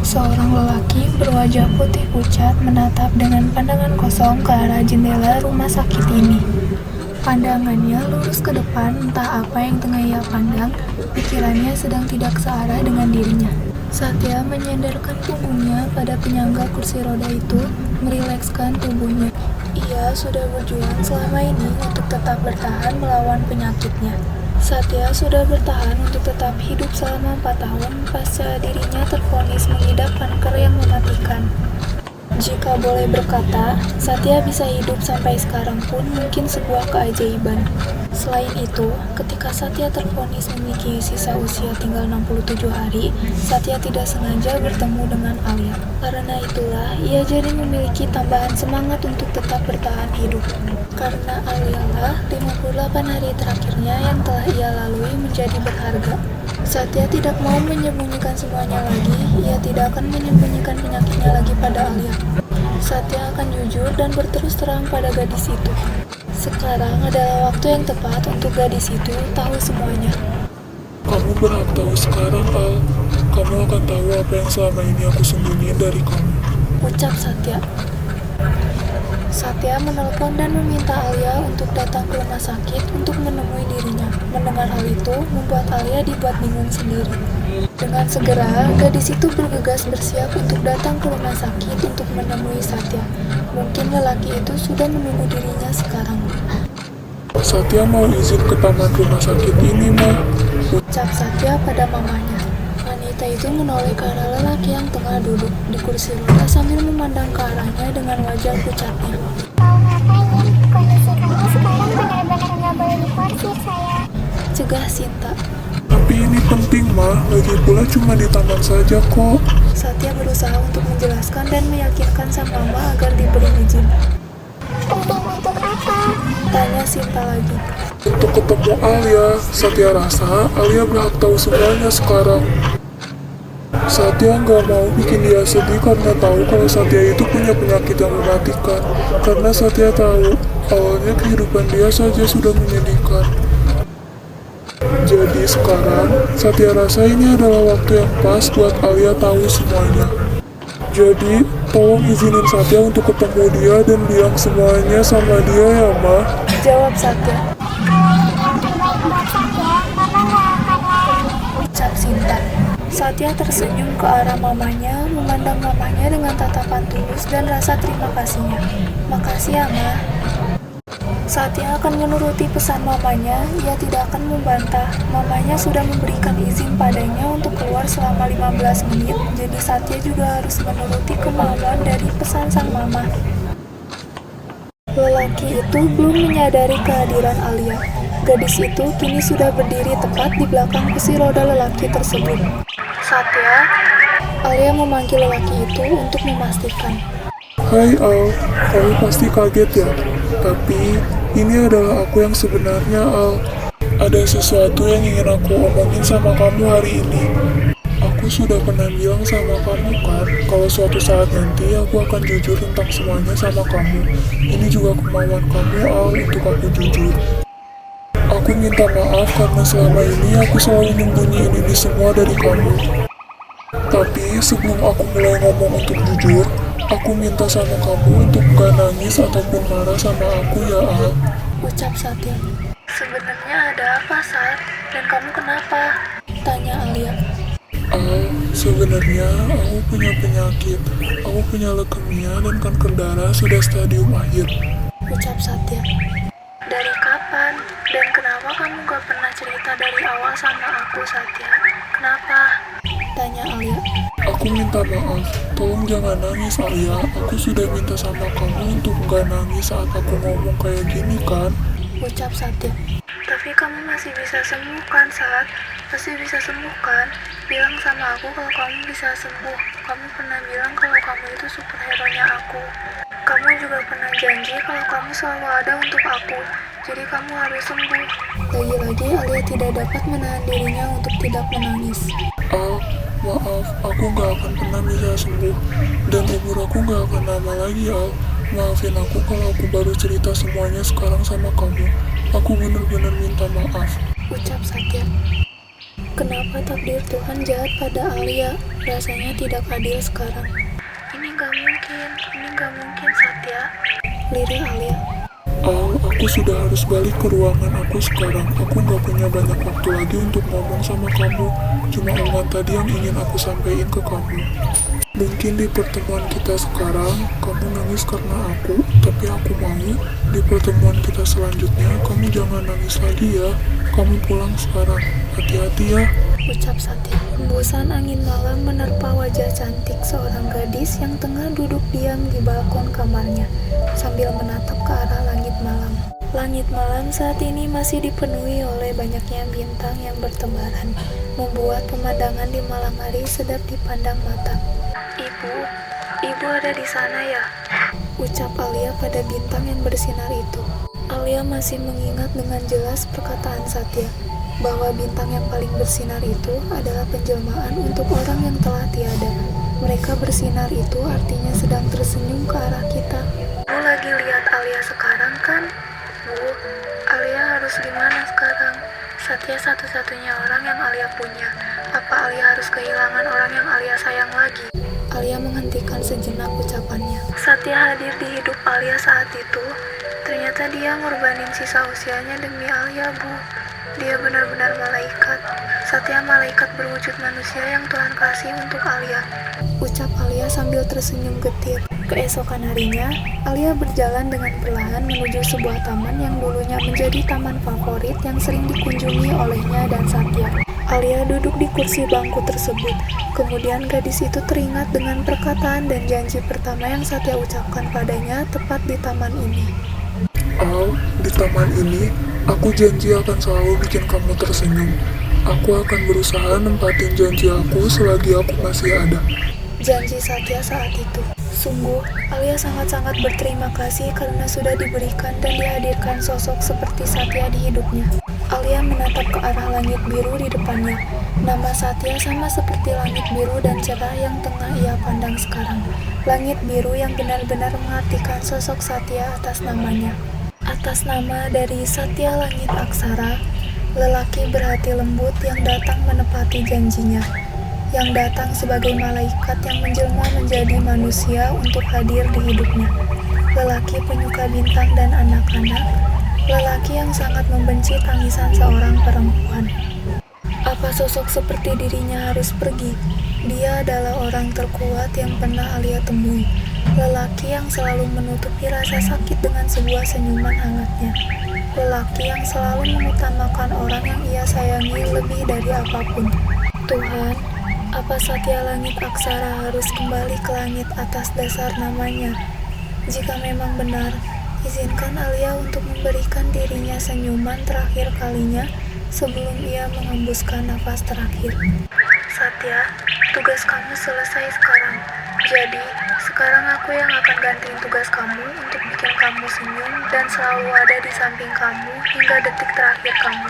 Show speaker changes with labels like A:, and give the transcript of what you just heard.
A: Seorang lelaki berwajah putih pucat menatap dengan pandangan kosong ke arah jendela rumah sakit ini. Pandangannya lurus ke depan, entah apa yang tengah ia pandang. Pikirannya sedang tidak searah dengan dirinya. Satya menyandarkan punggungnya pada penyangga kursi roda itu, merilekskan tubuhnya. Ia sudah berjuang selama ini untuk tetap bertahan melawan penyakitnya. Satya sudah bertahan untuk tetap hidup selama 4 tahun pasca dirinya tervonis mengidap kanker yang mematikan. Jika boleh berkata, Satya bisa hidup sampai sekarang pun mungkin sebuah keajaiban. Selain itu, ketika Satya tervonis memiliki sisa usia tinggal 67 hari, Satya tidak sengaja bertemu dengan Alia. Karena itulah, ia jadi memiliki tambahan semangat untuk tetap bertahan hidup. Karena Alia lah 58 hari terakhirnya yang telah ia lalui menjadi berharga. Satya tidak mau menyembunyikan semuanya lagi, ia tidak akan menyembunyikan penyakitnya lagi pada Alia. Satya akan jujur dan berterus terang pada gadis itu. Sekarang adalah waktu yang tepat untuk gadis itu tahu semuanya.
B: Kamu berhak tahu sekarang, Al. Kamu akan tahu apa yang selama ini aku sembunyiin dari kamu.
A: Ucap Satya. Satya menelpon dan meminta Alia untuk datang ke rumah sakit untuk menemui dirinya. Mendengar hal itu, membuat Alia dibuat bingung sendiri. Dengan segera, gadis itu bergegas bersiap untuk datang ke rumah sakit untuk menemui Satya. Mungkin lelaki itu sudah menunggu dirinya sekarang.
B: Satya mau izin ke taman rumah sakit ini, Ma.
A: Ucap Satya pada mamanya. Wanita itu menoleh ke arah lelaki yang tengah duduk di kursi roda sambil memandang ke arahnya dengan wajah pucatnya.
C: Mau ngapain nih? Kondisi kamu sekarang benar-benar nggak boleh diforsir, saya.
A: Cegah Sinta.
B: Tapi ini penting, Ma. Lagi pula cuma di taman saja kok.
A: Satya berusaha untuk menjelaskan dan meyakinkan sang mama agar diberi izin.
C: Penting untuk apa?
A: Tanya Sinta lagi.
B: Untuk ketemu Alia, Satya rasa Alia berhak tahu semuanya sekarang. Satya nggak mau bikin dia sedih karena tahu kalau Satya itu punya penyakit yang mematikan. Karena Satya tahu, awalnya kehidupan dia saja sudah menyedihkan. Jadi sekarang, Satya rasa ini adalah waktu yang pas buat Alia tahu semuanya. Jadi, tolong izinin Satya untuk ketemu dia dan bilang semuanya sama dia ya, Ma.
A: Jawab Satya.
C: Kalau itu yang terbaik buat saya, Mama nggak akan lari.
A: Ucap Sinta. Satya tersenyum ke arah mamanya, memandang mamanya dengan tatapan tulus dan rasa terima kasihnya. Makasih ya, Ma. Satya akan menuruti pesan mamanya, ia tidak akan membantah. Mamanya sudah memberikan izin padanya untuk keluar selama 15 menit, jadi Satya juga harus menuruti kemauan dari pesan sang mama. Lelaki itu belum menyadari kehadiran Alia. Gadis itu kini sudah berdiri tepat di belakang kursi roda lelaki tersebut. Satya, Alia memanggil lelaki itu untuk memastikan.
B: Hai Al, kamu pasti kaget ya? Tapi, ini adalah aku yang sebenarnya, Al. Ada sesuatu yang ingin aku omongin sama kamu hari ini. Aku sudah pernah bilang sama kamu kan, kalau suatu saat nanti aku akan jujur tentang semuanya sama kamu. Ini juga kemauan kamu, Al, untuk aku jujur. Aku minta maaf karena selama ini aku selalu nyembunyiin ini semua dari kamu. Tapi sebelum aku mulai ngomong untuk jujur, aku minta sama kamu untuk gak nangis ataupun marah sama aku ya, Al.
A: Ucap Satya. Sebenarnya ada apa, Sat? Dan kamu kenapa? Tanya Alia.
B: Al, sebenarnya aku punya penyakit. Aku punya leukemia dan kanker darah sudah stadium akhir.
A: Ucap Satya. Dari kapan? Dan kenapa kamu gak pernah cerita dari awal sama aku, Satya? Kenapa? Tanya Alia.
B: Aku minta maaf, tolong jangan nangis Alia. Aku sudah minta sama kamu untuk gak nangis saat aku ngomong kayak gini kan?
A: Ucap Satya. Tapi kamu masih bisa sembuh kan, Sat? Masih bisa sembuh kan? Bilang sama aku kalau kamu bisa sembuh. Kamu pernah bilang kalau kamu itu superhero-nya aku. Kamu juga pernah janji kalau kamu selalu ada untuk aku. Jadi kamu harus sembuh. Lagi-lagi Alia tidak dapat menahan dirinya untuk tidak menangis.
B: Al, maaf, aku gak akan pernah bisa sembuh. Dan umur aku gak akan lama lagi, Al. Maafin aku kalau aku baru cerita semuanya sekarang sama kamu. Aku bener-bener minta maaf.
A: Ucap Satya. Kenapa takdir Tuhan jahat pada Alia? Rasanya tidak adil sekarang. Ini gak mungkin Satya. Lirih Alia.
B: Al, aku sudah harus balik ke ruangan aku sekarang. Aku nggak punya banyak waktu lagi untuk ngomong sama kamu. Cuma omongan tadi yang ingin aku sampaikan ke kamu. Mungkin di pertemuan kita sekarang, kamu nangis karena aku, tapi aku mau di pertemuan kita selanjutnya, kamu jangan nangis lagi ya. Kamu pulang sekarang. Hati-hati ya.
A: Ucap Satya. Hembusan angin malam menerpa wajah cantik seorang gadis yang tengah duduk diam di balkon kamarnya, sambil menatap ke arah langit malam. Langit malam saat ini masih dipenuhi oleh banyaknya bintang yang bertebaran, membuat pemandangan di malam hari sedap dipandang mata. Ibu ada di sana ya? Ucap Alia pada bintang yang bersinar itu. Alia masih mengingat dengan jelas perkataan Satya, bahwa bintang yang paling bersinar itu adalah penjelmaan untuk orang yang telah tiada. Mereka bersinar itu artinya sedang tersenyum ke arah kita. Bu lagi lihat Alia sekarang kan? Bu, Alia harus gimana sekarang? Satya satu-satunya orang yang Alia punya. Apa Alia harus kehilangan orang yang Alia sayang lagi? Alia menghentikan sejenak ucapannya. Satya hadir di hidup Alia saat itu. Ternyata dia ngorbanin sisa usianya demi Alia, Bu. Dia benar-benar malaikat. Satya malaikat berwujud manusia yang Tuhan kasih untuk Alia. Ucap Alia sambil tersenyum getir. Keesokan harinya, Alia berjalan dengan perlahan menuju sebuah taman yang dulunya menjadi taman favorit yang sering dikunjungi olehnya dan Satya. Alia duduk di kursi bangku tersebut. Kemudian gadis itu teringat dengan perkataan dan janji pertama yang Satya ucapkan padanya tepat di taman ini.
B: Al, di taman ini, aku janji akan selalu bikin kamu tersenyum. Aku akan berusaha nempatin janji aku selagi aku masih ada.
A: Janji Satya saat itu. Sungguh, Alia sangat-sangat berterima kasih karena sudah diberikan dan dihadirkan sosok seperti Satya di hidupnya. Alia menatap ke arah langit biru di depannya. Nama Satya sama seperti langit biru dan cerah yang tengah ia pandang sekarang. Langit biru yang benar-benar mengartikan sosok Satya atas namanya. Atas nama dari Satya Langit Aksara, lelaki berhati lembut yang datang menepati janjinya, yang datang sebagai malaikat yang menjelma menjadi manusia untuk hadir di hidupnya. Lelaki penyuka bintang dan anak-anak, lelaki yang sangat membenci tangisan seorang perempuan. Apa sosok seperti dirinya harus pergi? Dia adalah orang terkuat yang pernah Alia temui. Lelaki yang selalu menutupi rasa sakit dengan sebuah senyuman hangatnya. Lelaki yang selalu mengutamakan orang yang ia sayangi lebih dari apapun. Tuhan, apa Satya Langit Aksara harus kembali ke langit atas dasar namanya? Jika memang benar, izinkan Alia untuk memberikan dirinya senyuman terakhir kalinya sebelum ia mengembuskan nafas terakhir. Satya, tugas kamu selesai sekarang. Jadi, sekarang aku yang akan gantiin tugas kamu untuk bikin kamu senyum dan selalu ada di samping kamu hingga detik terakhir kamu.